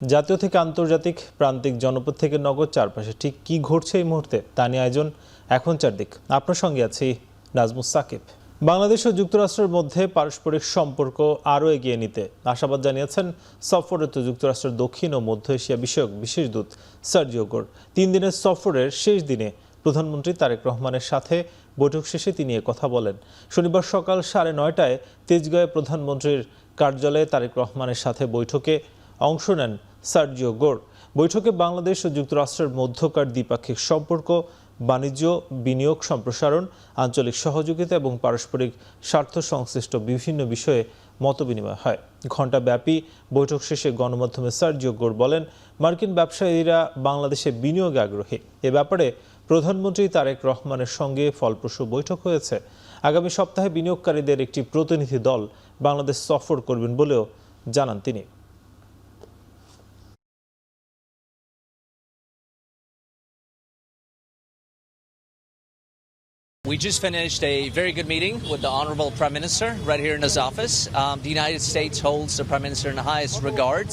জাতীয় থেকে আন্তর্জাতিক, প্রান্তিক, জনপদ থেকে নগদ, চারপাশে ঠিক কি ঘটছে এই মুহূর্তে তা নিয়ে আয়োজন এখন চারদিক। আপনার সঙ্গে আছি নাজমুস সাকিব। বাংলাদেশ ও যুক্তরাষ্ট্রের মধ্যে পারস্পরিক সম্পর্ক আরও এগিয়ে নিতে আশাবাদ জানিয়েছেন সফররত যুক্তরাষ্ট্রের দক্ষিণ ও মধ্য এশিয়া বিষয়ক বিশেষ দূত সার্জিও গোর। 3 দিনের সফরের শেষ দিনে প্রধানমন্ত্রী তারেক রহমানের সাথে বৈঠক শেষে তিনি কথা বলেন। শনিবার সকাল 9:30টায় তেজগাঁয়ে প্রধানমন্ত্রীর কার্যালয়ে তারেক রহমানের সাথে বৈঠকে অংশ নেন সার্জিও গোর। বৈঠকে বাংলাদেশ ও যুক্তরাষ্ট্রের মধ্যকার দ্বিপাক্ষিক সম্পর্ক, বাণিজ্য, বিনিয়োগ সম্প্রসারণ, আঞ্চলিক সহযোগিতা এবং পারস্পরিক স্বার্থ সংশ্লিষ্ট বিভিন্ন বিষয়ে মতবিনিময় হয়। ঘণ্টাব্যাপী বৈঠক শেষে গণমাধ্যমে সার্জিও গোর বলেন, মার্কিন ব্যবসায়ীরা বাংলাদেশে বিনিয়োগে আগ্রহী। এ ব্যাপারে প্রধানমন্ত্রী তারেক রহমানের সঙ্গে ফলপ্রসূ বৈঠক হয়েছে। আগামী সপ্তাহে বিনিয়োগকারীদের একটি প্রতিনিধি দল বাংলাদেশ সফর করবেন বলেও জানান তিনি। We just finished a very good meeting with the Honorable Prime Minister right here in his office. The United States holds the Prime Minister in the highest regards.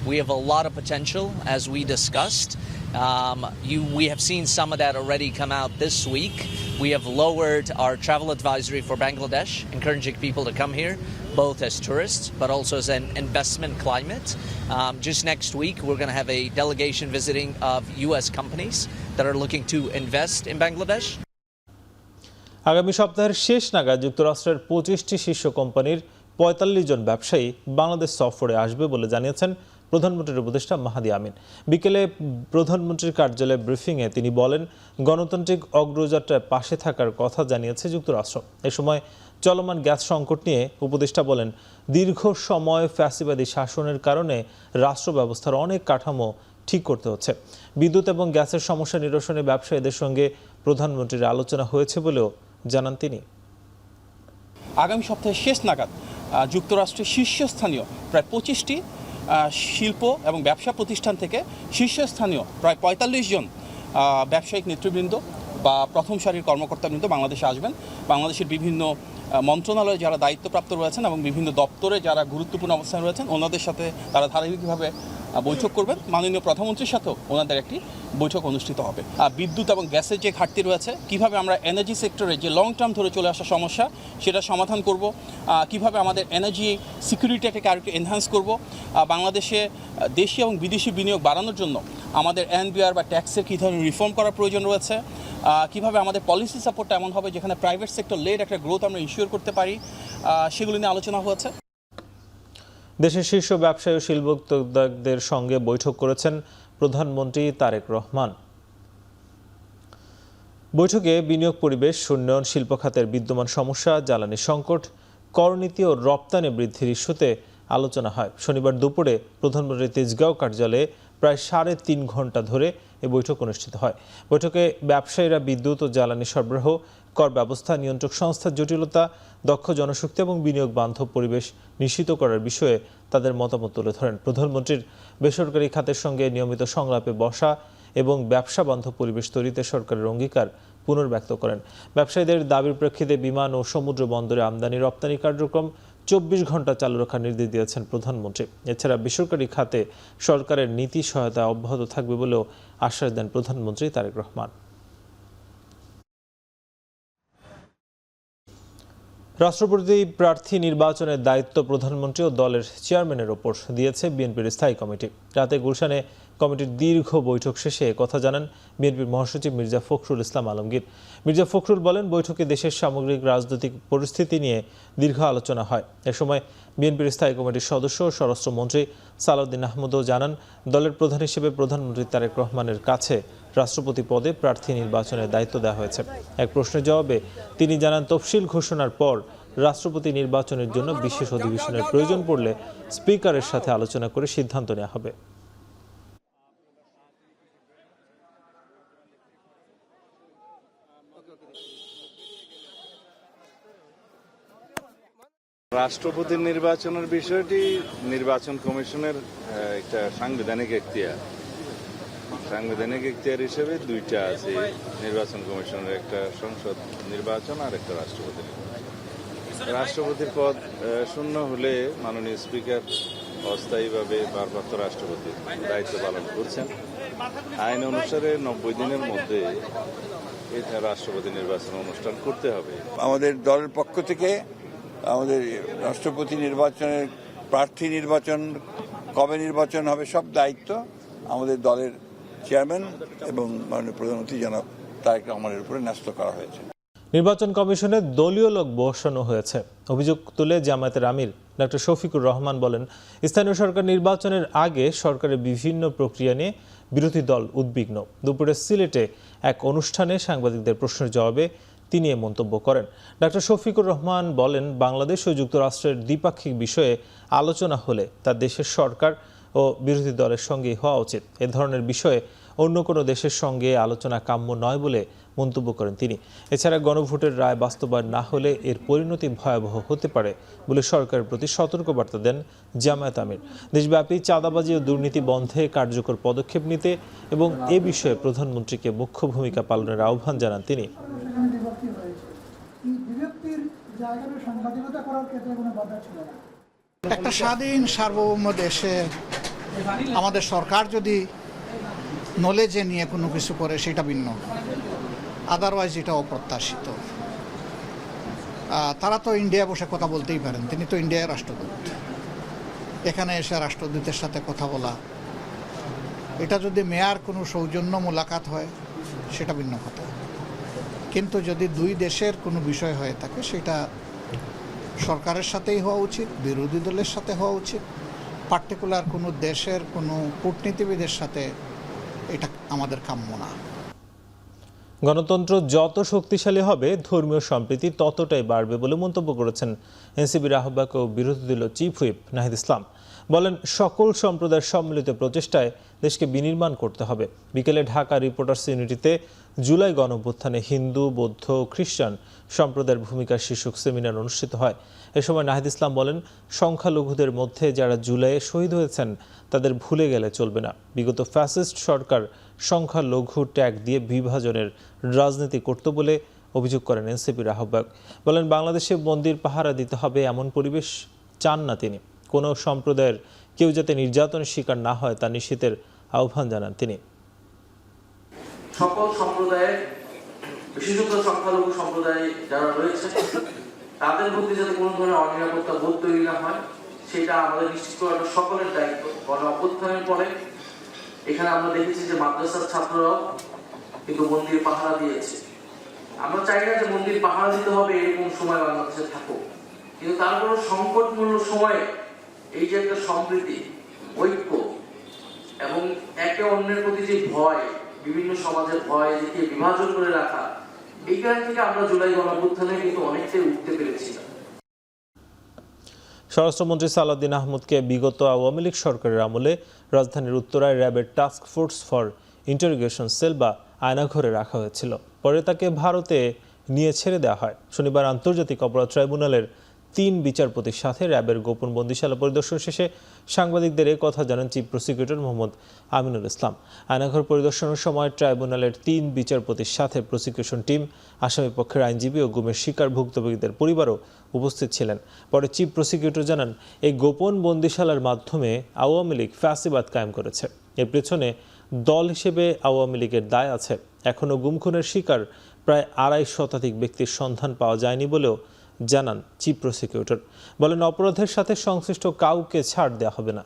We have a lot of potential, as we discussed. We have seen some of that already come out this week. We have lowered our travel advisory for Bangladesh, encouraging people to come here, both as tourists, but also as an investment climate. Just next week, we're going to have a delegation visiting of U.S. companies that are looking to invest in Bangladesh. আগামী সপ্তাহের শেষ নাগাদ যুক্তরাষ্ট্রের 25টি শীর্ষ কোম্পানির 45 জন ব্যবসায়ী বাংলাদেশ সফরে আসবে বলে জানিয়েছেন প্রধানমন্ত্রীর উপদেষ্টা মাহাদি আমিন। বিকেলে প্রধানমন্ত্রীর কার্যালয়ে ব্রিফিংয়ে তিনি বলেন, গণতান্ত্রিক অগ্রযাত্রায় পাশে থাকার কথা জানিয়েছে যুক্তরাষ্ট্র। এ সময় চলমান গ্যাস সংকট নিয়ে উপদেষ্টা বলেন, দীর্ঘ সময় ফ্যাসিবাদী শাসনের কারণে রাষ্ট্র ব্যবস্থার অনেক কাঠামো ঠিক করতে হচ্ছে। বিদ্যুৎ এবং গ্যাসের সমস্যা নিরসনে ব্যবসায়ীদের সঙ্গে প্রধানমন্ত্রীর আলোচনা হয়েছে বলেও জানান তিনি। আগামী সপ্তাহের শেষ নাগাদ যুক্তরাষ্ট্রের শীর্ষস্থানীয় প্রায় 25টি শিল্প এবং ব্যবসা প্রতিষ্ঠান থেকে শীর্ষস্থানীয় প্রায় 45 জন ব্যবসায়িক নেতৃবৃন্দ বা প্রথম সারির কর্মকর্তাবৃন্দ বাংলাদেশে আসবেন। বাংলাদেশের বিভিন্ন মন্ত্রণালয়ে যারা দায়িত্বপ্রাপ্ত রয়েছেন এবং বিভিন্ন দপ্তরে যারা গুরুত্বপূর্ণ অবস্থানে রয়েছেন, ওনাদের সাথে তারা ধারাবাহিকভাবে বৈঠক করবেন। মাননীয় প্রধানমন্ত্রীর সাথেও ওনাদের একটি বৈঠক অনুষ্ঠিত হবে। বিদ্যুৎ এবং গ্যাসের যে ঘাটতি রয়েছে, কিভাবে আমরা এনার্জি সেক্টরে যে লং টার্ম ধরে চলে আসা সমস্যা সেটা সমাধান করব, কিভাবে আমাদের এনার্জি সিকিউরিটিটাকে আরেকটু এনহ্যান্স করব, বাংলাদেশে দেশি এবং বিদেশি বিনিয়োগ বাড়ানোর জন্য আমাদের এনবিআর বা ট্যাক্সের কী ধরনের রিফর্ম করার প্রয়োজন রয়েছে, কিভাবে আমাদের পলিসি সাপোর্টটা এমন হবে যেখানে প্রাইভেট সেক্টর লেড একটা গ্রোথ আমরা ইনশিওর করতে পারি, সেগুলো নিয়ে আলোচনা হয়েছে। দেশের শীর্ষ ব্যবসায়ী ও শিল্পোদ্যোক্তাদের সঙ্গে বৈঠক করেছেন প্রধানমন্ত্রী তারেক রহমান। বৈঠকে বিনিয়োগ পরিবেশ, উন্নয়ন, শিল্প খাতের বিদ্যমান সমস্যা, জ্বালানি সংকট, করনীতি ও রপ্তানি বৃদ্ধির ইস্যুতে আলোচনা হয়। শনিবার দুপুরে প্রধানমন্ত্রী তেজগাঁও কার্যালয়ে প্রায় 3.5 ঘণ্টা ধরে এই বৈঠক অনুষ্ঠিত হয়। বৈঠকে ব্যবসায়ীরা বিদ্যুৎ ও জ্বালানি সরবরাহ, কর ব্যবস্থা, নিয়ন্ত্রক সংস্থার জটিলতা, দক্ষ জনশক্তি এবং বিনিয়োগ বান্ধব পরিবেশ নিশ্চিত করার বিষয়ে তাদের মতামত তুলে ধরেন। প্রধানমন্ত্রীর বেসরকারি খাতের সঙ্গে নিয়মিত সংলাপে বসা এবং ব্যবসা বান্ধব পরিবেশ তৈরিতে সরকারের অঙ্গীকার পুনর্ব্যক্ত করেন। ব্যবসায়ীদের দাবির প্রেক্ষিতে বিমান ও সমুদ্র বন্দরে আমদানি রপ্তানি কার্যক্রম 24 ঘণ্টা চালু রাখার নির্দেশ দিয়েছেন প্রধানমন্ত্রী। এছাড়া বেসরকারি খাতে সরকারের নীতি সহায়তা অব্যাহত থাকবে বলেও আশ্বাস দেন প্রধানমন্ত্রী তারেক রহমান। রাষ্ট্রপতি প্রার্থী নির্বাচনের দায়িত্ব প্রধানমন্ত্রী ও দলের চেয়ারম্যানের ওপর দিয়েছে বিএনপির স্থায়ী কমিটি। রাতে গুলশানে কমিটির দীর্ঘ বৈঠক শেষে কথা জানান বিএনপির মহাসচিব মির্জা ফখরুল ইসলাম আলমগীর। মির্জা ফখরুল বলেন, বৈঠকে দেশের সামগ্রিক রাজনৈতিক পরিস্থিতি নিয়ে দীর্ঘ আলোচনা হয়। এ সময় বিএনপির স্থায়ী কমিটির সদস্য স্বরাষ্ট্রমন্ত্রী সালাউদ্দিন আহমদও জানান, দলের প্রধান হিসেবে প্রধানমন্ত্রী তারেক রহমানের কাছে রাষ্ট্রপতি পদে প্রার্থী নির্বাচনের দায়িত্ব দেওয়া হয়েছে। এক প্রশ্নের জবাবে তিনি জানান, তফসিল ঘোষণার পর রাষ্ট্রপতি নির্বাচনের জন্য বিশেষ অধিবেশনের প্রয়োজন পড়লে স্পিকারের সাথে আলোচনা করে সিদ্ধান্ত নেওয়া হবে। রাষ্ট্রপতি নির্বাচনের বিষয়টি নির্বাচন কমিশনের একটা সাংবিধানিক এখতিয়ার। সাংবিধানিক এখতিয়ার হিসেবে 2টা আছে নির্বাচন কমিশনের, একটা সংসদ নির্বাচন আর একটা রাষ্ট্রপতি নির্বাচন। রাষ্ট্রপতির পদ শূন্য হলে মাননীয় স্পিকার অস্থায়ীভাবে ভারপ্রাপ্ত রাষ্ট্রপতি দায়িত্ব পালন করছেন। আইন অনুসারে 90 দিনের মধ্যে এটা রাষ্ট্রপতি নির্বাচন অনুষ্ঠান করতে হবে। আমাদের দলের পক্ষ থেকে আমাদের রাষ্ট্রপতি নির্বাচনের প্রার্থী নির্বাচন, কবে নির্বাচন হবে, সব দায়িত্ব আমাদের দলের চেয়ারম্যান এবং মাননীয় প্রধানমন্ত্রী জনাব তারেক রহমানের উপরে ন্যস্ত করা হয়েছে। নির্বাচন কমিশনে দলীয় লোক বসানো হয়েছে। অভিযোগ তুলে জামায়াতের আমির ডক্টর শফিকুর রহমান বলেন, স্থানীয় সরকার নির্বাচনের আগে সরকারের বিভিন্ন প্রক্রিয়া নিয়ে বিরোধী দল উদ্বিগ্ন। দুপুরে সিলেটে এক অনুষ্ঠানে সাংবাদিকদের প্রশ্নের জবাবে তিনি এ মন্তব্য করেন। ডক্টর শফিকুর রহমান বলেন, বাংলাদেশ ও যুক্তরাষ্ট্রের দ্বিপাক্ষিক বিষয়ে আলোচনা হলে তা দেশের সরকার ও বিরোধী দলের সঙ্গেই হওয়া উচিত। এ ধরনের বিষয়ে অন্য কোনো দেশের সঙ্গে আলোচনা কাম্য নয় বলে মন্তব্য করেন তিনি। এছাড়া গণভোটের রায় বাস্তবায়ন না হলে এর পরিণতি ভয়াবহ হতে পারে বলে সরকারের প্রতি সতর্কবার্তা দেন জামায়াত আমির। দেশব্যাপী চাঁদাবাজি ও দুর্নীতি বন্ধে কার্যকর পদক্ষেপ নিতে এবং এ বিষয়ে প্রধানমন্ত্রীকে মুখ্য ভূমিকা পালনের আহ্বান জানান তিনি। একটা স্বাধীন সার্বভৌম দেশে আমাদের সরকার যদি নলেজে নিয়ে কোনো কিছু করে সেটা ভিন্ন, আদারওয়াইজ এটা অপ্রত্যাশিত। তারা তো ইন্ডিয়া বসে কথা বলতেই পারেন, তিনি তো ইন্ডিয়ার রাষ্ট্রদূত। এখানে এসে রাষ্ট্রদূতের সাথে কথা বলা, এটা যদি মেয়ার কোনো সৌজন্য মোলাকাত হয় সেটা ভিন্ন কথা, কিন্তু যদি দুই দেশের কোনো বিষয় হয়ে থাকে সেটা সরকারের সাথেই হওয়া উচিত, বিরোধী দলের সাথে হওয়া উচিত। পার্টিকুলার কোনো দেশের কোনো কূটনীতিবিদের সাথে এটা আমাদের কাম্য না। গণতন্ত্র যত শক্তিশালী হবে ধর্মীয় সম্প্রীতি ততটাই বাড়বে বলে মন্তব্য করেছেন এনসিপির আহ্বায়ক ও বিরোধী দলীয় চিফ হুইপ নাহিদ ইসলাম। বলেন, সকল সম্প্রদায়ের সম্মিলিত প্রচেষ্টায় দেশকে বিনির্মাণ করতে হবে। বিকেলে ঢাকা রিপোর্টার্স ইউনিটিতে জুলাই গণঅভ্যুত্থানে হিন্দু, বৌদ্ধ, খ্রিস্টান সম্প্রদায়ের ভূমিকা শীর্ষক সেমিনার অনুষ্ঠিত হয়। এ সময় নাহিদ ইসলাম বলেন, সংখ্যালঘুদের মধ্যে যারা জুলাইয়ে শহীদ হয়েছেন তাদের ভুলে গেলে চলবে না। বিগত ফ্যাসিস্ট সরকার সংখ্যালঘু ট্যাগ দিয়ে বিভাজনের রাজনীতি করত বলে অভিযোগ করেন এনসিপির আহ্বায়ক। বলেন, বাংলাদেশে মন্দির পাহারা দিতে হবে এমন পরিবেশ চান না তিনি। কোনো সম্প্রদায়ের কেউ যাতে নির্যাতনের শিকার না হয় তা নিশ্চিতের আহ্বান জানান তিনি। সকল সম্প্রদায়ের, বিশেষত সংখ্যালঘু সম্প্রদায় যারা রয়েছে তাদের মধ্যে যাতে কোনো ধরনের অনিরাপত্তা বোধ তৈরি না হয় সেটা আমাদের নিশ্চিত করাটা সকলের দায়িত্ব। গণ অভ্যুত্থানের পরে এখানে আমরা দেখেছি যে মাদ্রাসার ছাত্ররাও কিন্তু মন্দির পাহারা দিয়েছে। আমরা চাই না যে মন্দির পাহারা দিতে হবে এরকম সময় বাংলাদেশে থাকুক, কিন্তু তারপরও সংকটমূল্য সময়ে এই যে একটা সম্প্রীতি, ঐক্য এবং একে অন্যের প্রতি যে ভয়, বিভিন্ন সমাজের ভয় দেখিয়ে বিভাজন করে রাখা, এইখান থেকে আমরা জুলাই গণঅভ্যুত্থানে কিন্তু অনেকটাই উঠতে পেরেছিলাম। স্বরাষ্ট্রমন্ত্রী সালাউদ্দিন আহমদকে বিগত আওয়ামী লীগ সরকারের আমলে রাজধানীর উত্তরায় র্যাবের task force for interrogation sell বা আয়নাঘরে রাখা হয়েছিল। পরে তাকে ভারতে নিয়ে ছেড়ে দেওয়া হয়। শনিবার আন্তর্জাতিক অপরাধ ট্রাইব্যুনালের 3 বিচারপতির সাথে র্যাবের গোপন বন্দিশালা পরিদর্শন শেষে সাংবাদিকদের এ কথা জানান চিফ প্রসিকিউটর মোহাম্মদ আমিনুল ইসলাম। আয়নাঘর পরিদর্শনের সময় ট্রাইব্যুনালের 3 বিচারপতির সাথে প্রসিকিউশন টিম, আসামি পক্ষের আইনজীবী ও গুমের শিকার ভুক্তভোগীদের পরিবারও উপস্থিত ছিলেন। পরে চিফ প্রসিকিউটর জানান, এই গোপন বন্দিশালার মাধ্যমে আওয়ামী লীগ ফ্যাসিবাদ কায়েম করেছে। এর পেছনে দল হিসেবে আওয়ামী লীগের দায় আছে। এখনও গুম-খুনের শিকার প্রায় 2.5 শতাধিক ব্যক্তির সন্ধান পাওয়া যায়নি বলেও জানান চিফ প্রসিকিউটর। বলেন, অপরাধের সাথে সংশ্লিষ্ট কাউকে ছাড় দেওয়া হবে না।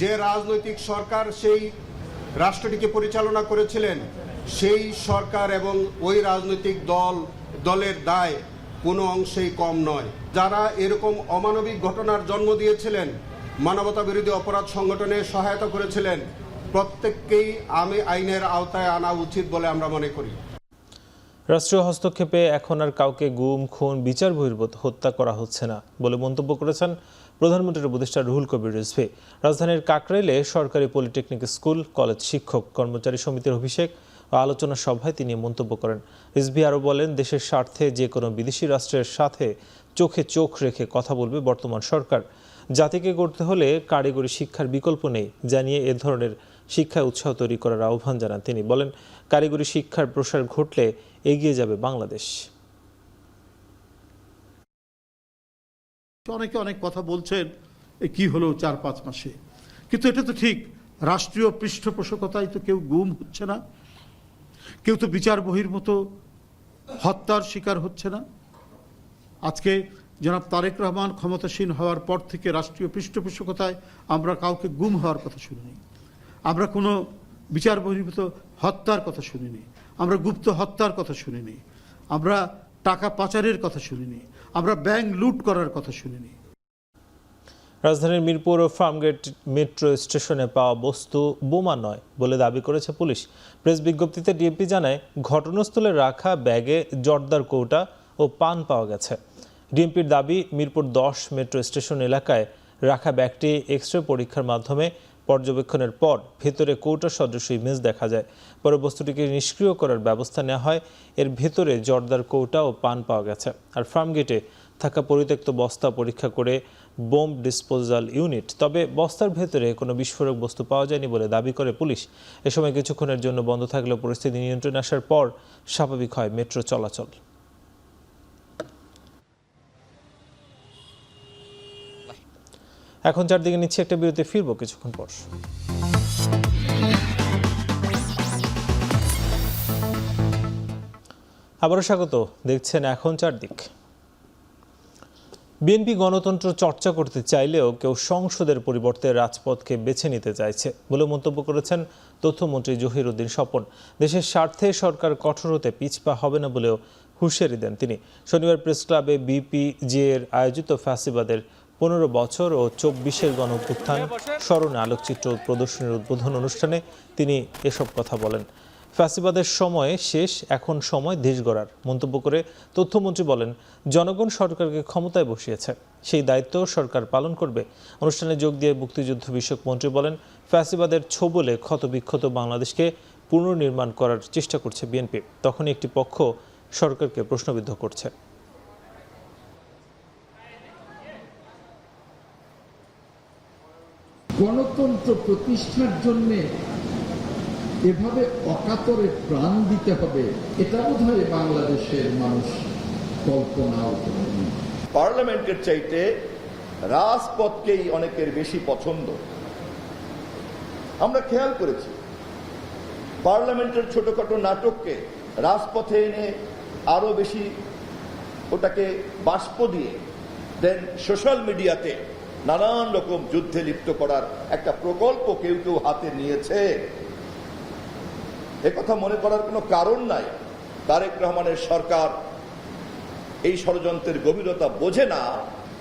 যে রাজনৈতিক সরকার সেই রাষ্ট্রটিকে পরিচালনা করেছিলেন সেই সরকার এবং ওই রাজনৈতিক দলের দায় কোনো অংশেই কম নয়। যারা এরকম অমানবিক ঘটনার জন্ম দিয়েছিলেন, মানবতা বিরোধী অপরাধ সংগঠনে সহায়তা করেছিলেন, প্রত্যেককেই আইনের আওতায় আনা উচিত বলে আমরা মনে করি। রাষ্ট্রীয় হস্তক্ষেপে এখন আর কাউকে গুম, খুন, বিচার বহির্ভূত হত্যা করা হচ্ছে না বলে মন্তব্য করেছেন প্রধানমন্ত্রীর উপদেষ্টা রুহুল কবির রিজভী। রাজধানীর কাকরাইলে সরকারি পলিটেকনিক স্কুল কলেজ শিক্ষক কর্মচারী সমিতির অভিষেক ও আলোচনা সভায় তিনি মন্তব্য করেন। রিজভী আরও বলেন, দেশের স্বার্থে যে কোনো বিদেশি রাষ্ট্রের সাথে চোখে চোখ রেখে কথা বলবে বর্তমান সরকার। জাতিকে করতে হলে কারিগরি শিক্ষার বিকল্প নেই জানিয়ে এ ধরনের শিক্ষায় উৎসাহ তৈরি করার আহ্বান জানান তিনি। বলেন, কারিগরি শিক্ষার প্রসার ঘটলে এগিয়ে যাবে বাংলাদেশ। অনেকে অনেক কথা বলছেন কি হলো 4-5 মাসে, কিন্তু এটা তো ঠিক, রাষ্ট্রীয় পৃষ্ঠপোষকতায় তো কেউ গুম হচ্ছে না, কেউ তো বিচার বহির্ভূত হত্যার শিকার হচ্ছে না। আজকে জনাব তারেক রহমান ক্ষমতাসীন হওয়ার পর থেকে রাষ্ট্রীয় পৃষ্ঠপোষকতায় আমরা কাউকে গুম হওয়ার কথা শুনিনি, আমরা কোনো বিচার বহির্ভূত হত্যার কথা শুনিনি, আমরা গুপ্ত হত্যার কথা শুনিনি, আমরা টাকা পাচারের কথা শুনিনি, আমরা ব্যাংক লুট করার কথা শুনিনি। রাজধানীর মিরপুর ও ফার্মগেট মেট্রো স্টেশনে পাওয়া বস্তু বোমা নয় বলে দাবি করেছে পুলিশ। প্রেস বিজ্ঞপ্তিতে ডিএমপি জানায়, ঘটনাস্থলে রাখা ব্যাগে জর্দার কৌটা ও পান পাওয়া গেছে। ডিএমপির দাবি, মিরপুর 10 মেট্রো স্টেশন এলাকায় রাখা ব্যাগটি এক্স রে পরীক্ষার মাধ্যমে পর্যবেক্ষণের পর ভেতরে কৌটা সদৃশ ইমেজ দেখা যায়। পরে বস্তুটিকে নিষ্ক্রিয় করার ব্যবস্থা নেওয়া হয়। এর ভেতরে জর্দার কৌটা ও পান পাওয়া গেছে। আর ফার্মগেটে থাকা পরিত্যক্ত বস্তা পরীক্ষা করে বোম ডিসপোজাল ইউনিট। তবে বস্তার ভেতরে কোনো বিস্ফোরক বস্তু পাওয়া যায়নি বলে দাবি করে পুলিশ। এ সময় কিছুক্ষণের জন্য বন্ধ থাকলেও পরিস্থিতি নিয়ন্ত্রণে আসার পর স্বাভাবিক হয় মেট্রো চলাচল। এখন চারদিকে নিচ্ছে একটা বিরতি, ফিরবো কিছুক্ষণ পর। আবারও স্বাগত, দেখছেন এখন চারদিক। বিএনপি গণতন্ত্র চর্চা করতে চাইলেও কেউ সংসদের পরিবর্তে রাজপথকে বেছে নিতে চাইছে বলে মন্তব্য করেছেন তথ্যমন্ত্রী জহিরুদ্দিন স্বপন। দেশের স্বার্থে সরকার কঠোর হতে পিছপা হবে না বলেও হুঁশিয়ারি দেন তিনি। শনিবার প্রেস ক্লাবে বিপিজে-এর আয়োজিত ফ্যাসিবাদের 15 বছর ও 24-এর গণঅভ্যুত্থান স্মরণে আলোকচিত্র প্রদর্শনীর উদ্বোধন অনুষ্ঠানে তিনি এসব কথা বলেন। ফ্যাসিবাদের সময় শেষ, এখন সময় দেশ গড়ার মন্তব্য করে তথ্যমন্ত্রী বলেন, জনগণ সরকারকে ক্ষমতায় বসিয়েছে, সেই দায়িত্ব সরকার পালন করবে। অনুষ্ঠানে যোগ দিয়ে মুক্তিযুদ্ধ বিষয়ক মন্ত্রী বলেন, ফ্যাসিবাদের ছোবলে ক্ষতবিক্ষত বাংলাদেশকে পুনর্নির্মাণ করার চেষ্টা করছে বিএনপি। তখনই একটি পক্ষ সরকারকে প্রশ্নবিদ্ধ করছে। গণতন্ত্র প্রতিষ্ঠার জন্য এভাবে অকাতরে প্রাণ দিতে হবে, এটা বোধহয় বাংলাদেশের মানুষ কল্পনাও করেনি। পার্লামেন্টের চাইতে রাজপথকেই অনেকের বেশি পছন্দ। আমরা খেয়াল করেছি, পার্লামেন্টের ছোটখাটো নাটককে রাজপথে এনে আরো বেশি ওটাকে বাষ্প দিয়ে দেন সোশ্যাল মিডিয়াতে নানান রকম যুদ্ধে লিপ্ত করার একটা প্রকল্প কেউ কেউ হাতে নিয়েছে। একথা মনে করার কোনো কারণ নাই। তারেক রহমানের সরকার এই ষড়যন্ত্রের গভীরতা বোঝে না।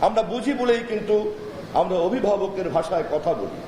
আমরা বুঝি বলেই কিন্তু আমরা অভিভাবকের ভাষায় কথা বলি।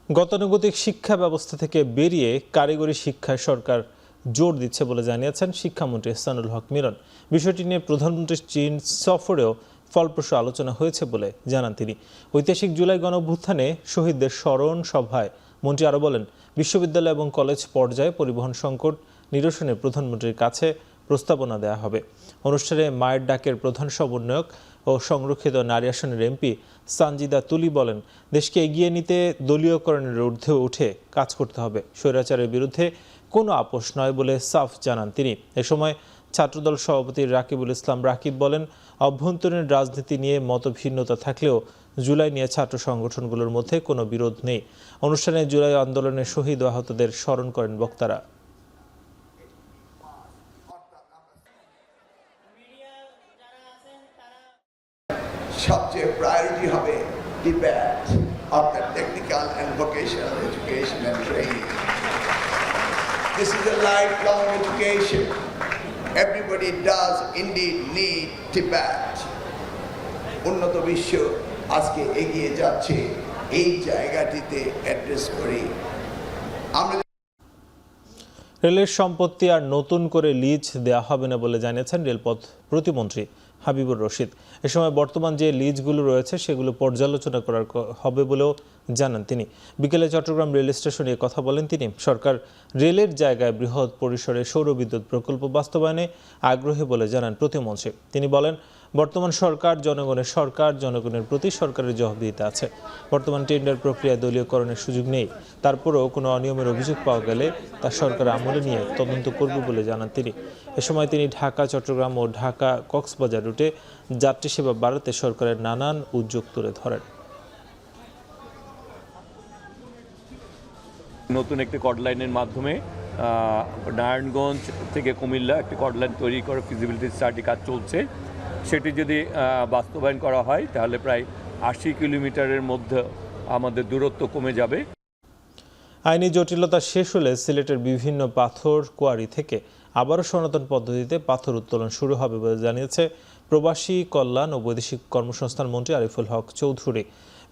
গতানুগতিক শিক্ষা ব্যবস্থা থেকে বেরিয়ে কারিগরি শিক্ষায় সরকার জোর দিচ্ছে বলে জানিয়েছেন শিক্ষামন্ত্রী এহসানুল হক মিলন। বিষয়টি নিয়ে প্রধানমন্ত্রীর চীন সফরেও ফলপ্রসূ আলোচনা হয়েছে বলে জানান তিনি। ঐতিহাসিক জুলাই গণঅভ্যুত্থানে শহীদদের স্মরণ সভায় মন্ত্রী আরও বলেন, বিশ্ববিদ্যালয় এবং কলেজ পর্যায়ে পরিবহন সংকট নিরসনে প্রধানমন্ত্রীর কাছে প্রস্তাবনা দেওয়া হবে। অনুষ্ঠানে মায়ের ডাকের প্রধান সমন্বয়ক ও সংরক্ষিত নারী আসনের এমপি সানজিদা তুলি বলেন, দেশকে এগিয়ে নিতে দলীয়করণের ঊর্ধ্বে উঠে কাজ করতে হবে। স্বৈরাচারের বিরুদ্ধে কোনো আপোষ নয় বলে সাফ জানান তিনি। এ সময় ছাত্রদল সভাপতি রাকিবুল ইসলাম রাকিব বলেন, অভ্যন্তরীণ রাজনীতি নিয়ে মতভিন্নতা থাকলেও জুলাই নিয়ে ছাত্র সংগঠনগুলোর মধ্যে কোনো বিরোধ নেই। অনুষ্ঠানে জুলাই আন্দোলনে শহীদ ও আহতদের স্মরণ করেন বক্তারা। সবচেয়ে প্রায়োরিটি হবে debate of the technical and vocational education and training. This is a lifelong education. Everybody does indeed need debate. উন্নত বিশ্ব আজকে এগিয়ে যাচ্ছে, এই জায়গাটিতে অ্যাড্রেস করি। রেলের সম্পত্তি আর নতুন করে লিজ দেওয়া হবে না বলে জানিয়েছেন রেলপথ প্রতিমন্ত্রী হাবিবুর রশিদ। এ সময় বর্তমান যে লিজগুলো রয়েছে সেগুলো পর্যালোচনা করার হবে বলেও জানান তিনি। বিকেলে চট্টগ্রাম রেল স্টেশনে কথা বলেন তিনি। সরকার রেলের জায়গায় বৃহৎ পরিসরে সৌর বিদ্যুৎ প্রকল্প বাস্তবায়নে আগ্রহী বলে জানান প্রতিমন্ত্রী। তিনি বলেন, বর্তমান সরকার জনগণের সরকার, জনগণের প্রতি সরকারের জবাবদিহিতা আছে। বর্তমান টেন্ডার প্রক্রিয়ায় দলীয়করণের সুযোগ নেই। তারপরেও কোনো অনিয়মের অভিযোগ পাওয়া গেলে তা সরকার আমলে নিয়ে তদন্ত করবে বলে জানান তিনি। এ সময় তিনি ঢাকা, চট্টগ্রাম ও ঢাকা কক্সবাজার রুটে যাত্রী সেবা বাড়াতে সরকারের নানান উদ্যোগ তুলে ধরেন। নতুন একটি কড লাইনের মাধ্যমে নারায়ণগঞ্জ থেকে কুমিল্লা একটি কড লাইন তৈরি করে ফিজিবিলিটি স্টাডি কাজ চলছে। সেটি যদি বাস্তবায়ন করা হয় তাহলে প্রায় ৮০ কিলোমিটারের মধ্যে আমাদের দূরত্ব কমে যাবে। আইনি জটিলতা শেষ হলে সিলেটের বিভিন্ন পাথর কোয়ারি থেকে আবারও সনাতন পদ্ধতিতে পাথর উত্তোলন শুরু হবে বলে জানিয়েছে প্রবাসী কল্যাণ ও বৈদেশিক কর্মসংস্থান মন্ত্রী আরিফুল হক চৌধুরী।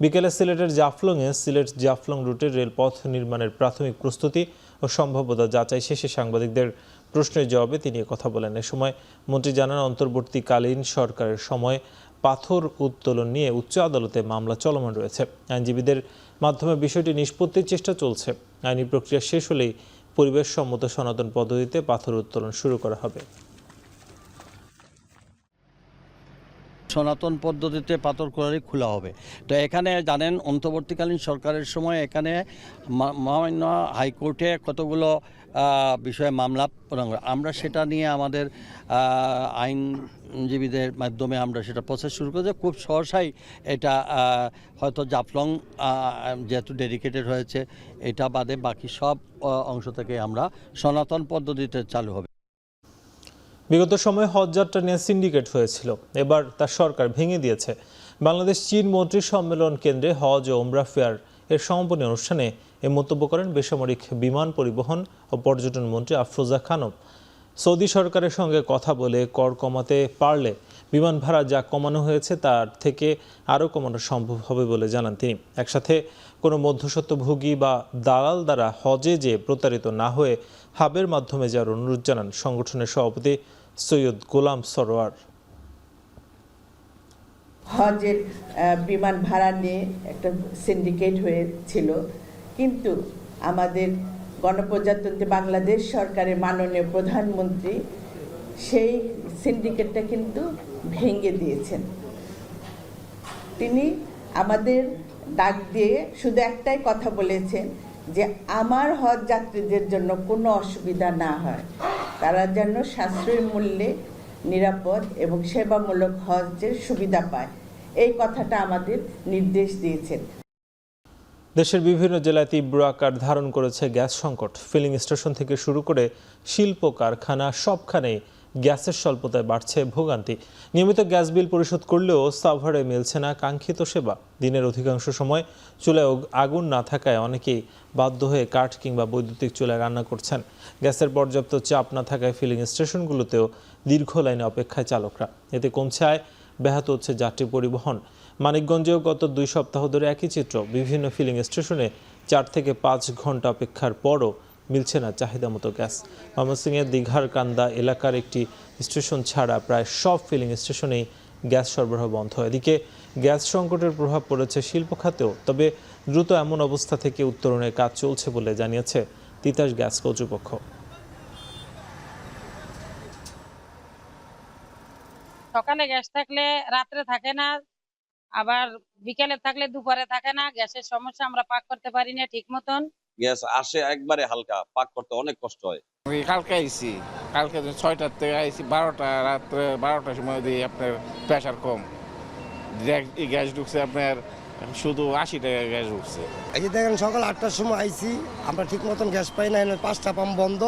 বিকেলে সিলেটের জাফলংয়ে সিলেট জাফলং রুটের রেলপথ নির্মাণের প্রাথমিক প্রস্তুতি ও সম্ভাব্যতা যাচাই শেষে সাংবাদিকদের প্রশ্নের জবাবে তিনি কথা বলেন। এ সময় মন্ত্রী জানান, অন্তর্বর্তীকালীন সরকারের সময় পাথর উত্তোলন নিয়ে উচ্চ আদালতে মামলা চলমান রয়েছে। আইনজীবীদের মাধ্যমে বিষয়টি নিষ্পত্তির চেষ্টা চলছে। আইনি প্রক্রিয়া শেষ হলেই পরিবেশসম্মত সনাতন পদ্ধতিতে পাথর উত্তোলন শুরু করা হবে। সনাতন পদ্ধতিতে পাথর কোয়ারি খোলা হবে। তো এখানে জানেন অন্তর্বর্তীকালীন সরকারের সময় এখানে মহামান্য হাইকোর্টে কতগুলো বিষয়ে মামলা আমরা সেটা নিয়ে আমাদের আইনজীবীদের মাধ্যমে আমরা সেটা প্রসেস শুরু করেছি। খুব সহসাই এটা হয়তো জাফলং যেহেতু ডেডিকেটেড হয়েছে, এটা বাদে বাকি সব অংশ থেকে আমরা সনাতন পদ্ধতিতে চালু হবে। বিগত সময়ে হজ যাত্রা নিয়ে সিন্ডিকেট হয়েছিল, এবার তার সরকার ভেঙে দিয়েছে। বাংলাদেশ চীন মন্ত্রী সম্মেলন কেন্দ্রে হজ ও ওমরা ফেয়ার এর সমাপনী অনুষ্ঠানে এ মন্তব্য করেন বেসামরিক বিমান পরিবহন ও পর্যটন মন্ত্রী আফরোজা খানম। সৌদি সরকারের সঙ্গে কথা বলে কর কমাতে পারলে বিমান ভাড়া যা কমানো হয়েছে তার থেকে আরও কমানো সম্ভব হবে বলে জানান তিনি। একসাথে কোনো মধ্যস্বত্বভোগী বা দালাল দ্বারা হজে যে প্রতারিত না হয়ে হাবের মাধ্যমে যার অনুরোধ জানান সংগঠনের সভাপতি সৈয়দ গোলাম সরোয়ার। হজের বিমান ভাড়া নিয়ে একটা সিন্ডিকেট হয়েছিল, কিন্তু আমাদের গণপ্রজাতন্ত্রী বাংলাদেশ সরকারের মাননীয় প্রধানমন্ত্রী সেই সিন্ডিকেটটা কিন্তু ভেঙে দিয়েছেন। তিনি আমাদের ডাক দিয়ে শুধু একটাই কথা বলেছেন যে আমার হজ যাত্রীদের জন্য কোনো অসুবিধা না হয়, তারা যেন সাশ্রয়ী মূল্যে নিরাপদ এবং সেবামূলক হজের সুবিধা পায়, এই কথাটা আমাদের নির্দেশ দিয়েছেন। দেশের বিভিন্ন জেলায় তীব্র আকার ধারণ করেছে গ্যাস সংকট। ফিলিং স্টেশন থেকে শুরু করে শিল্প কারখানা সবখানেই গ্যাসের স্বল্পতায় বাড়ছে ভোগান্তি। নিয়মিত গ্যাস বিল পরিশোধ করলেও সার্ভারে মিলছে না কাঙ্ক্ষিত সেবা। দিনের অধিকাংশ সময় চুলায় আগুন না থাকায় অনেকেই বাধ্য হয়ে কাঠ কিংবা বৈদ্যুতিক চুলায় রান্না করছেন। গ্যাসের পর্যাপ্ত চাপ না থাকায় ফিলিং স্টেশনগুলোতেও দীর্ঘ লাইনে অপেক্ষায় চালকরা। এতে কমছে আয়, ব্যাহত হচ্ছে যাত্রী পরিবহন। মানিকগঞ্জেও গত 2 সপ্তাহ ধরে একই চিত্র। বিভিন্ন ফিলিং স্টেশনে 4 থেকে 5 ঘন্টা অপেক্ষার পরও মিলছে না চাহিদা মতো গ্যাস। ময়মনসিংহের দীঘার কান্দা এলাকার একটি স্টেশন ছাড়া প্রায় সব ফিলিং স্টেশনেই গ্যাস সরবরাহ বন্ধ। এদিকে গ্যাস সংকটের প্রভাব পড়েছে শিল্প খাতেও। তবে দ্রুত এমন অবস্থা থেকে উত্তরণের কাজ চলছে বলে জানিয়েছে তিতাস গ্যাস কর্তৃপক্ষ। সকালে গ্যাস থাকলে রাত্রে থাকে না, আবার বিকেলে থাকলে দুপুরে থাকে না। গ্যাসের সমস্যা, আমরা পাক করতে পারি না ঠিক মতন। গ্যাস আসে একবারে হালকা, পাক করতে অনেক কষ্ট হয়। কালকে আইছি, কালকে 6টার থেকে আইছি 12টা, রাত্রে 12টার সময় দিয়ে আপনার প্রেশার কম, গ্যাস ঢুকছে আপনার শুধু 80 টাকা গ্যাস ঢুকছে। এই যে দেখেন সকাল 8টার সময় আইছি, আমরা ঠিক মতন গ্যাস পাই না, 5টা পাম্প বন্ধ।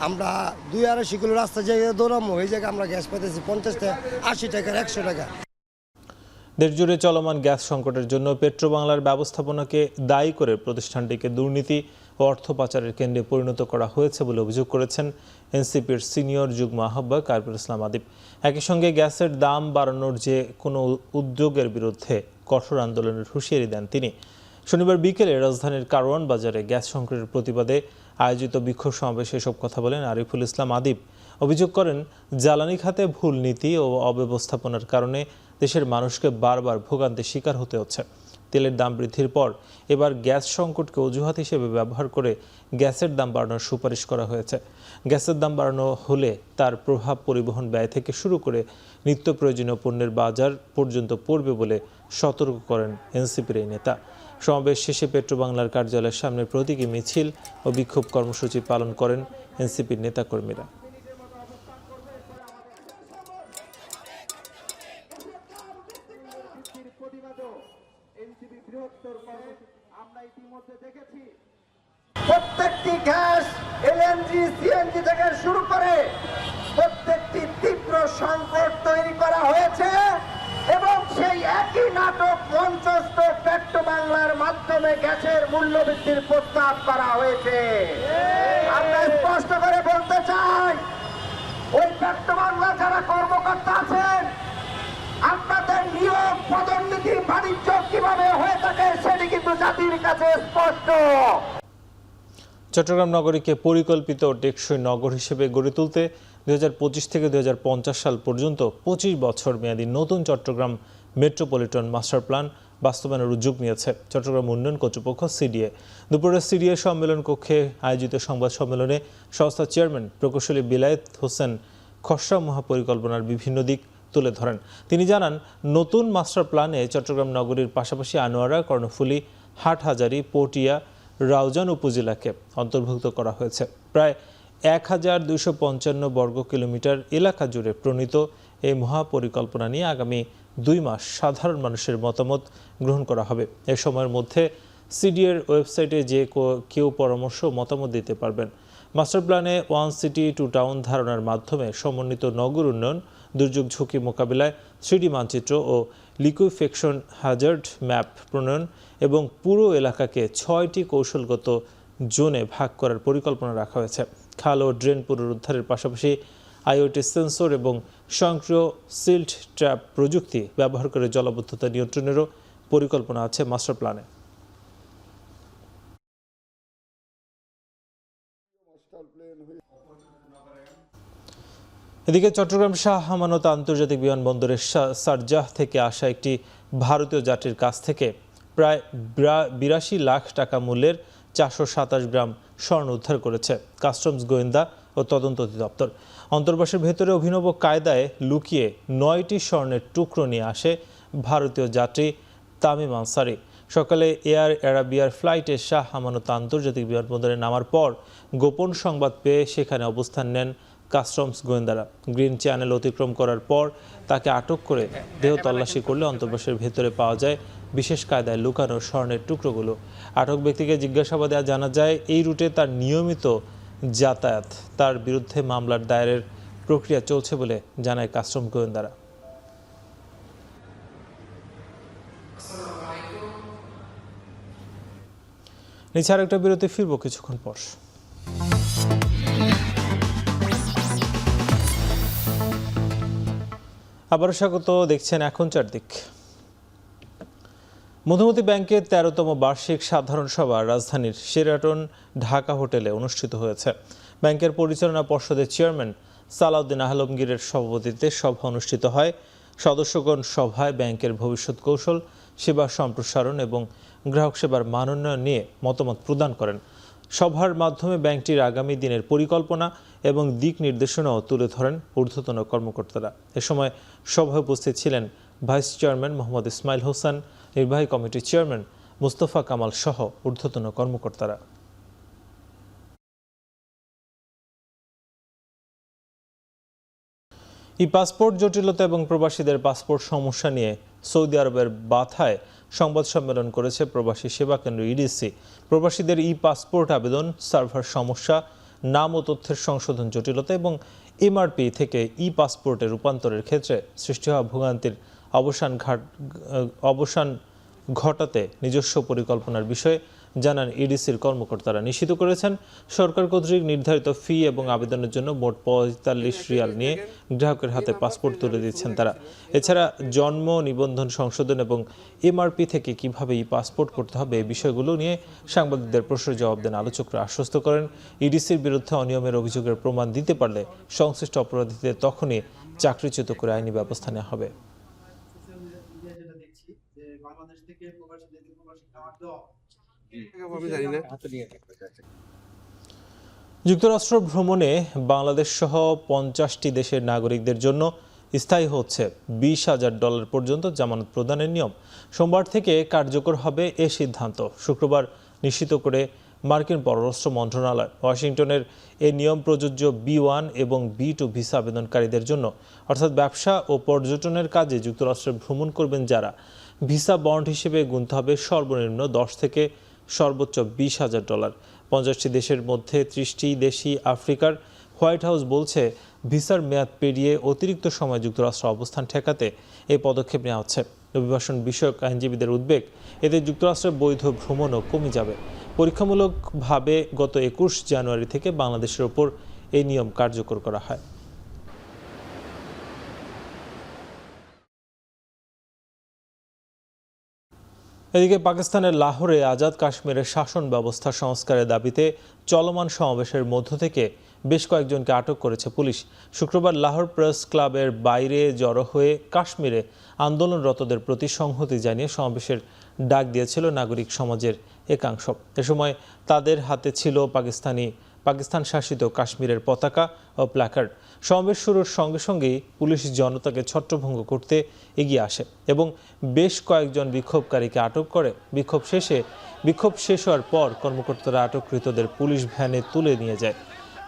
আমরা 2-2.5 কিলো রাস্তা জায়গায় দৌড়ামো, এই জায়গায় আমরা গ্যাস পাইতেছি 50 টাকা, 80 টাকা, 100 টাকা। দেশজুড়ে চলমান গ্যাস সংকটের জন্য পেট্রোবাংলার ব্যবস্থাপনাকে দায়ী করে প্রতিষ্ঠানটিকে দুর্নীতি ও অর্থ পাচারের কেন্দ্রে পরিণত করা হয়েছে বলে অভিযোগ করেছেন এনসিপির সিনিয়র যুগ্ম আহ্বায়ক আরিফুল ইসলাম আদিব। একই সঙ্গে গ্যাসের দাম বাড়ানোর যে কোনো উদ্যোগের বিরুদ্ধে কঠোর আন্দোলনের হুঁশিয়ারি দেন তিনি। শনিবার বিকেলে রাজধানীর কারওয়ান বাজারে গ্যাস সংকটের প্রতিবাদে আয়োজিত বিক্ষোভ সমাবেশে এসব কথা বলেন আরিফুল ইসলাম আদিব। অভিযোগ করেন, জ্বালানি খাতে ভুল নীতি ও অব্যবস্থাপনার কারণে দেশের মানুষকে বারবার ভোগান্তির শিকার হতে হচ্ছে। তেলের দাম বৃদ্ধির পর এবার গ্যাস সংকটকে অজুহাত হিসেবে ব্যবহার করে গ্যাসের দাম বাড়ানোর সুপারিশ করা হয়েছে। গ্যাসের দাম বাড়ানো হলে তার প্রভাব পরিবহন ব্যয় থেকে শুরু করে নিত্য প্রয়োজনীয় পণ্যের বাজার পর্যন্ত পড়বে বলে সতর্ক করেন এনসিপির এই নেতা। সমাবেশ শেষে পেট্রোবাংলার কার্যালয়ের সামনে প্রতীকী মিছিল ও বিক্ষোভ কর্মসূচি পালন করেন এনসিপির নেতাকর্মীরা। প্রত্যেকটি গ্যাস, এলএনজি, সিএনজি থেকে শুরু করে প্রত্যেকটি তীব্র সংকট তৈরি করা হয়েছে এবং সেই একই নাটক মঞ্চস্থ পেট্রোবাংলার মাধ্যমে গ্যাসের মূল্য বৃদ্ধির প্রস্তাব করা হয়েছে। আমরা স্পষ্ট করে বলতে চাই, ওই পেট্রোবাংলা যারা কর্মকর্তা আছেন, আপনাদের নিয়োগ, পদোন্নতি, বাণিজ্য কিভাবে হয়ে থাকে সেটি কিন্তু জাতির কাছে স্পষ্ট। চট্টগ্রাম নগরীকে পরিকল্পিত ও টেকসই নগর হিসেবে গড়ে তুলতে 2025 থেকে 2050 সাল পর্যন্ত 25 বছর মেয়াদী নতুন চট্টগ্রাম মেট্রোপলিটন মাস্টার প্ল্যান বাস্তবায়নের উদ্যোগ নিয়েছে চট্টগ্রাম উন্নয়ন কর্তৃপক্ষ সিডিএ। দুপুরে সিডিএ সম্মেলন কক্ষে আয়োজিত সংবাদ সম্মেলনে সংস্থার চেয়ারম্যান প্রকৌশলী বিলায়েত হোসেন খসড়া মহাপরিকল্পনার বিভিন্ন দিক তুলে ধরেন। তিনি জানান, নতুন মাস্টার প্ল্যানে চট্টগ্রাম নগরীর পাশাপাশি আনোয়ারা, কর্ণফুলী, হাটহাজারী, পটিয়া, রাউজান উপজেলাকে অন্তর্ভুক্ত করা হয়েছে। প্রায় 1255 বর্গ কিলোমিটার এলাকা জুড়ে প্রণীত এই মহাপরিকল্পনা নিয়ে আগামী 2 মাস সাধারণ মানুষের মতামত গ্রহণ করা হবে। এ সময়ের মধ্যে সিডিএর ওয়েবসাইটে যে কেউ পরামর্শ মতামত দিতে পারবেন। মাস্টার প্ল্যানে 1 সিটি 2 টাউন ধারণার মাধ্যমে সমন্বিত নগর উন্নয়ন, দুর্যোগ ঝুঁকি মোকাবিলায় 3D মানচিত্র ও লিকুইফেকশন হ্যাজার্ড ম্যাপ প্রণয়ন এবং পুরো এলাকাকে 6টি কৌশলগত জোনে ভাগ করার পরিকল্পনা রাখা হয়েছে। খাল ও ড্রেন পুনরুদ্ধারের পাশাপাশি আইওটি সেন্সর এবং স্বয়ংক্রিয় সিল্ট ট্র্যাপ প্রযুক্তি ব্যবহার করে জলাবদ্ধতা নিয়ন্ত্রণেরও পরিকল্পনা আছে মাস্টার প্ল্যানে। এদিকে চট্টগ্রাম শাহ আমানত আন্তর্জাতিক বিমানবন্দরের শারজাহ থেকে আসা একটি ভারতীয় যাত্রীর কাছ থেকে প্রায় 82 লাখ টাকা মূল্যের 427 গ্রাম স্বর্ণ উদ্ধার করেছে কাস্টমস গোয়েন্দা ও তদন্ত অধিদপ্তর। অন্তর্বাসের ভেতরে অভিনব কায়দায় লুকিয়ে 9টি স্বর্ণের টুকরো নিয়ে আসে ভারতীয় যাত্রী তামিম আনসারি। সকালে এয়ার অ্যারাবিয়ার ফ্লাইটে শাহ আমানত আন্তর্জাতিক বিমানবন্দরে নামার পর গোপন সংবাদ পেয়ে সেখানে অবস্থান নেন কাস্টমস গোয়েন্দারা। গ্রিন চ্যানেল অতিক্রম করার পর তাকে আটক করে দেহ তল্লাশি করলে অন্তর্বাসের ভেতরে পাওয়া যায় বিশেষ কায়দায় লুকানো স্বর্ণের টুকরোগুলো। আটক ব্যক্তিকে জিজ্ঞাসাবাদে জানা যায় এই রুটে তার নিয়মিত যাতায়াত। তার বিরুদ্ধে মামলার দায়েরের প্রক্রিয়া চলছে বলে জানায় কাস্টম গোয়েন্দারা। নিচে আরেকটা বিরতি, ফিরব কিছুক্ষণ পর। আবারও স্বাগত, দেখছেন এখন চারদিক। মধুমতি ব্যাংকের 13তম বার্ষিক সাধারণ সভা রাজধানীর শেরাটন ঢাকা হোটেলে অনুষ্ঠিত হয়েছে। ব্যাংকের পরিচালনা পর্ষদের চেয়ারম্যান সালাউদ্দিন আলমগীরের সভাপতিত্বে সভা অনুষ্ঠিত হয়। সদস্যগণ সভায় ব্যাংকের ভবিষ্যৎ কৌশল, সেবা সম্প্রসারণ এবং গ্রাহক সেবার মান উন্নয়ন নিয়ে মতামত প্রদান করেন। সভার মাধ্যমে ব্যাংকটির আগামী দিনের পরিকল্পনা এবং দিক নির্দেশনাও তুলে ধরেন ঊর্ধ্বতন কর্মকর্তারা। এ সময় সভায় উপস্থিত ছিলেন ভাইস চেয়ারম্যান মোহাম্মদ ইসমাইল হোসেন, নির্বাহী কমিটির চেয়ারম্যান মুস্তফা কামাল সহ ঊর্ধ্বতন কর্মকর্তারা। ই পাসপোর্ট জটিলতা এবং প্রবাসীদের পাসপোর্ট সমস্যা নিয়ে সৌদি আরবের বাথায় সংবাদ সম্মেলন করেছে প্রবাসী সেবা কেন্দ্র ইডিসি। প্রবাসীদের ই পাসপোর্ট আবেদন, সার্ভার সমস্যা, নাম ও তথ্যের সংশোধন জটিলতা এবং এমআরপি থেকে ই পাসপোর্টে রূপান্তরের ক্ষেত্রে সৃষ্টি হওয়া ভোগান্তির অবসান ঘটাতে নিজস্ব পরিকল্পনার বিষয়ে জানান ইডিসির কর্মকর্তারা। নিশ্চিত করেছেন সরকার কর্তৃক নির্ধারিত ফি এবং আবেদনের জন্য মোট 45 রিয়াল নিয়ে গ্রাহকের হাতে পাসপোর্ট তুলে দিচ্ছেন তারা। এছাড়া জন্ম নিবন্ধন সংশোধন এবং এমআরপি থেকে কিভাবে ই পাসপোর্ট করতে হবে এই বিষয়গুলো নিয়ে সাংবাদিকদের প্রশ্নের জবাব দেন আলোচকরা। আশ্বস্ত করেন ইডিসির বিরুদ্ধে অনিয়মের অভিযোগের প্রমাণ দিতে পারলে সংশ্লিষ্ট অপরাধীদের তখনই চাকরিচ্যুত করে আইনি ব্যবস্থা নেওয়া হবে। বাংলাদেশ থেকে প্রবাসীদের প্রবাসী খাবার দেওয়া আমি জানি না। যুক্তরাষ্ট্র ভ্রমণে বাংলাদেশ সহ 50টি দেশের নাগরিকদের জন্য স্থায়ী হচ্ছে $20,000 পর্যন্ত জামানত প্রদানের নিয়ম। সোমবার থেকে কার্যকর হবে এ সিদ্ধান্ত, শুক্রবার নিশ্চিত করে মার্কিন পররাষ্ট্র মন্ত্রণালয়। ওয়াশিংটনের এই নিয়ম প্রযোজ্য B1 এবং B2 ভিসা আবেদনকারীদের জন্য, অর্থাৎ ব্যবসা ও পর্যটনের কাজে যুক্তরাষ্ট্রে ভ্রমণ করবেন যারা। ভিসা বন্ড হিসেবে গুনতে হবে সর্বনিম্ন 10 থেকে সর্বোচ্চ $20,000। 50টি দেশের মধ্যে 30টি দেশই আফ্রিকার। হোয়াইট হাউস বলছে ভিসার মেয়াদ পেরিয়ে অতিরিক্ত সময় যুক্তরাষ্ট্র অবস্থান ঠেকাতে এই পদক্ষেপ নেওয়া হচ্ছে। অভিবাসন বিষয়ক আইনজীবীদের উদ্বেগ, এতে যুক্তরাষ্ট্রের বৈধ ভ্রমণও কমে যাবে। পরীক্ষামূলকভাবে গত 21 জানুয়ারি থেকে বাংলাদেশের ওপর এই নিয়ম কার্যকর করা হয়। এদিকে পাকিস্তানের লাহোরে আজাদ কাশ্মীরের শাসন ব্যবস্থা সংস্কারের দাবিতে চলমান সমাবেশের মধ্য থেকে বেশ কয়েকজনকে আটক করেছে পুলিশ। শুক্রবার লাহোর প্রেস ক্লাবের বাইরে জড়ো হয়ে কাশ্মীরে আন্দোলনরতদের প্রতি সংহতি জানিয়ে সমাবেশের ডাক দিয়েছিল নাগরিক সমাজের একাংশ। এ সময় তাদের হাতে ছিল পাকিস্তান শাসিত কাশ্মীরের পতাকা ও প্ল্যাকার্ড। সমাবেশ শুরুর সঙ্গে সঙ্গেই পুলিশ জনতাকে ছত্রভঙ্গ করতে এগিয়ে আসে এবং বেশ কয়েকজন বিক্ষোভকারীকে আটক করে। বিক্ষোভ শেষ হওয়ার পর কর্মকর্তারা আটককৃতদের পুলিশ ভ্যানে তুলে নিয়ে যায়।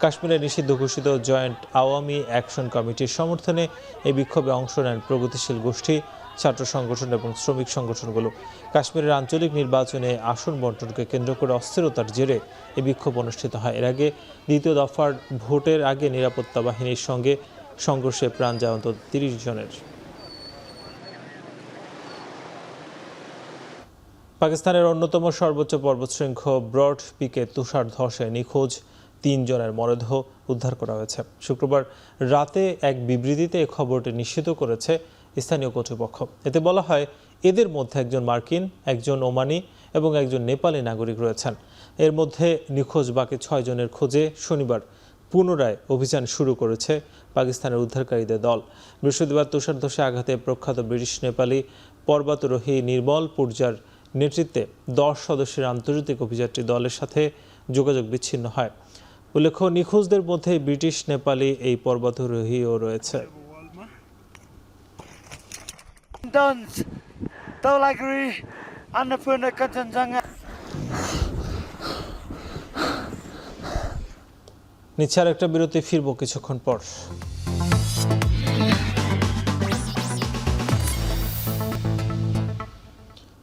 কাশ্মীরে নিষিদ্ধ ঘোষিত জয়েন্ট আওয়ামী অ্যাকশন কমিটির সমর্থনে এই বিক্ষোভে অংশ নেন প্রগতিশীল গোষ্ঠী, ছাত্র সংগঠন এবং শ্রমিক সংগঠনগুলো। কাশ্মীরের আঞ্চলিক নির্বাচনে আসন বণ্টনকে কেন্দ্র করে অস্থিরতার জেরে এই বিক্ষোভ অনুষ্ঠিত হয়। এর আগে দ্বিতীয় দফার ভোটের আগে নিরাপত্তা বাহিনীর সঙ্গে সংঘর্ষে প্রাণ যায় অন্তত 30 জনের। পাকিস্তানের অন্যতম সর্বোচ্চ পর্বতশৃঙ্গ ব্রড পিকে তুষার ধসে নিখোঁজ 3 জনের মরদেহ উদ্ধার করা হয়েছে। শুক্রবার রাতে এক বিবৃতিতে এই খবরটি নিশ্চিত করেছে স্থানীয় কর্তৃপক্ষ। এতে বলা হয়, এদের মধ্যে একজন মার্কিন, একজন ওমানি এবং একজন নেপালি নাগরিক রয়েছেন। এর মধ্যে নিখোঁজ বাকি 6 জনের খোঁজে শনিবার পুনরায় অভিযান শুরু করেছে পাকিস্তানের উদ্ধারকারীদের দল। বৃহস্পতিবার তুষারধসে আঘাতে প্রখ্যাত ব্রিটিশ নেপালি পর্বতারোহী নির্মল পূর্জার নেতৃত্বে 10 সদস্যের আন্তর্জাতিক অভিযাত্রী দলের সাথে যোগাযোগ বিচ্ছিন্ন হয়। উল্লেখ্য, নিখোঁজদের মধ্যে ব্রিটিশ নেপালি এই পর্বতারোহীও রয়েছে। নিচ্ছে আর একটা বিরতি, ফিরবো কিছুক্ষণ পর।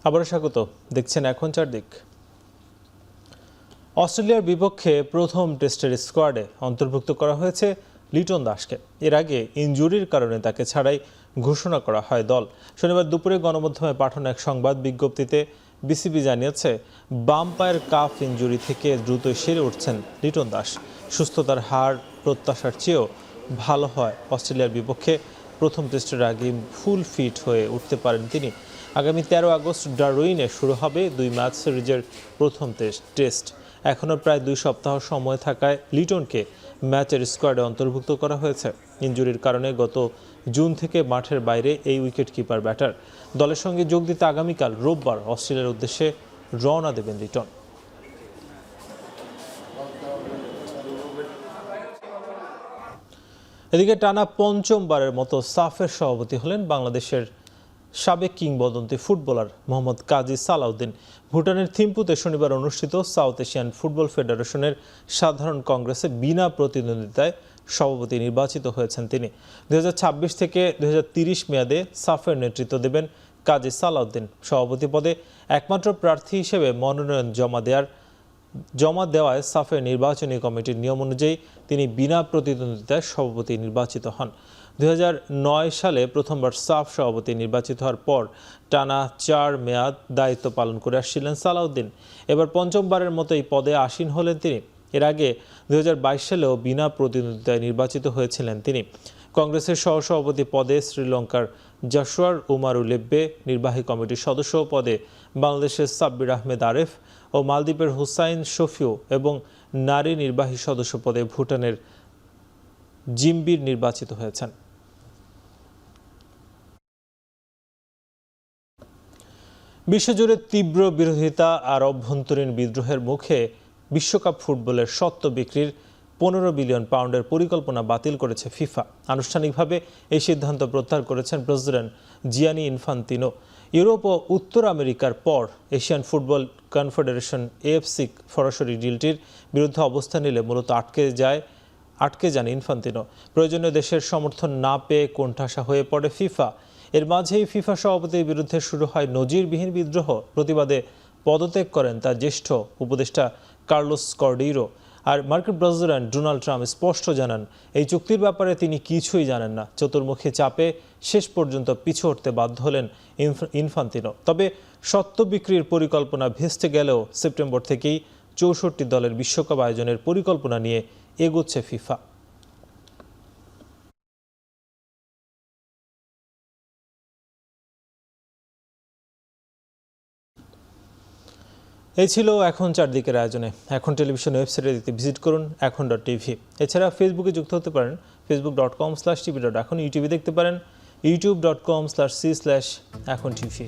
আবারও স্বাগত, দেখছেন এখন চারদিক। অস্ট্রেলিয়ার বিপক্ষে প্রথম টেস্টের স্কোয়াডে অন্তর্ভুক্ত করা হয়েছে লিটন দাসকে। এর আগে ইনজুরির কারণে তাকে ছাড়াই ঘোষণা করা হয় দল। শনিবার দুপুরে গণমাধ্যমে পাঠানো এক সংবাদ বিজ্ঞপ্তিতে বিসিবি জানিয়েছে, বাম পায়ের কাফ ইনজুরি থেকে দ্রুত সেরে উঠছেন লিটন দাস। সুস্থতার হার প্রত্যাশার চেয়েও ভালো হয় অস্ট্রেলিয়ার বিপক্ষে প্রথম টেস্টের আগে ফুল ফিট হয়ে উঠতে পারেন তিনি। আগামী 13 আগস্ট ডারউইনে শুরু হবে 2 ম্যাচ সিরিজের প্রথম টেস্ট। এখনও প্রায় 2 সপ্তাহ সময় থাকায় লিটনকে ম্যাচের স্কোয়াডে অন্তর্ভুক্ত করা হয়েছে। ইনজুরির কারণে গত জুন থেকে মাঠের বাইরে এই উইকেট কিপার ব্যাটার। দলের সঙ্গে যোগ দিতে আগামীকাল রোববার অস্ট্রেলিয়ার উদ্দেশ্যে রওনা দেবেন লিটন। এদিকে টানা 5মবারের মতো সাফের সভাপতি হলেন বাংলাদেশের সাবেক কিংবদন্তি ফুটবলার মোহাম্মদ কাজী সালাউদ্দিন। ভুটানের থিম্পুতে শনিবার অনুষ্ঠিত সাউথ এশিয়ান ফুটবল ফেডারেশনের সাধারণ কংগ্রেসে বিনা প্রতিদ্বন্দ্বিতায় সভাপতি নির্বাচিত হয়েছেন তিনি। 2026 থেকে 2030 মেয়াদে সাফের নেতৃত্ব দেবেন কাজী সালাউদ্দিন। সভাপতি পদে একমাত্র প্রার্থী হিসেবে মনোনয়ন জমা দেওয়ায় সাফের নির্বাচনী কমিটির নিয়ম অনুযায়ী তিনি বিনা প্রতিদ্বন্দ্বিতায় সভাপতি নির্বাচিত হন। 2009 সালে প্রথমবার সাফ সভাপতি নির্বাচিত হওয়ার পর টানা 4 মেয়াদ দায়িত্ব পালন করে আসছিলেন সালাউদ্দিন। এবার 5মবারের মতো এই পদে আসীন হলেন তিনি। এর আগে 2022 সালেও বিনা প্রতিদ্বন্দ্বিতায় নির্বাচিত হয়েছিলেন তিনি। কংগ্রেসের সহসভাপতি পদে শ্রীলঙ্কার জাসওয়ার উমারু লেব্বে, নির্বাহী কমিটির সদস্য পদে বাংলাদেশের সাব্বির আহমেদ আরেফ ও মালদ্বীপের হুসাইন শফিউ এবং নারী নির্বাহী সদস্য পদে ভুটানের জিম্বির নির্বাচিত হয়েছেন। বিশ্বজুড়ে তীব্র বিরোধিতা আর অভ্যন্তরীণ বিদ্রোহের মুখে বিশ্বকাপ ফুটবলের স্বত্ব বিক্রির 15 বিলিয়ন পাউন্ডের পরিকল্পনা বাতিল করেছে ফিফা। আনুষ্ঠানিকভাবে এই সিদ্ধান্ত প্রত্যাহার করেছেন প্রেসিডেন্ট জিয়ানি ইনফান্তিনো। ইউরোপ ও উত্তর আমেরিকার পর এশিয়ান ফুটবল কনফেডারেশন এএফসি সরাসরি ডিলটির বিরুদ্ধে অবস্থান নিলে মূলত আটকে যান ইনফান্তিনো। প্রয়োজনীয় দেশের সমর্থন না পেয়ে কোণঠাসা হয়ে পড়ে ফিফা। এর মাঝেই ফিফা সভাপতির বিরুদ্ধে শুরু হয় নজিরবিহীন বিদ্রোহ। প্রতিবাদে পদত্যাগ করেন তার জ্যেষ্ঠ উপদেষ্টা কার্লোস কর্ডিরো। আর মার্কিন প্রেসিডেন্ট ডোনাল্ড ট্রাম্প স্পষ্ট জানান, এই চুক্তির ব্যাপারে তিনি কিছুই জানেন না। চতুর্মুখী চাপে শেষ পর্যন্ত পিছু হটতে বাধ্য হলেন ইনফান্তিনো। তবে স্বত্ব বিক্রির পরিকল্পনা ভেস্তে গেলেও সেপ্টেম্বর থেকেই 64 দলের বিশ্বকাপ আয়োজনের পরিকল্পনা নিয়ে এগোচ্ছে ফিফা। এই ছিল এখন চারদিকের আয়োজনে। এখন টেলিভিশন ওয়েবসাইটে দেখতে ভিজিট করুন এখন.tv। এছাড়া ফেসবুকে যুক্ত হতে পারেন facebook.com/tv.এখন। ইউটিউবে দেখতে পারেন youtube.com/c/echontv।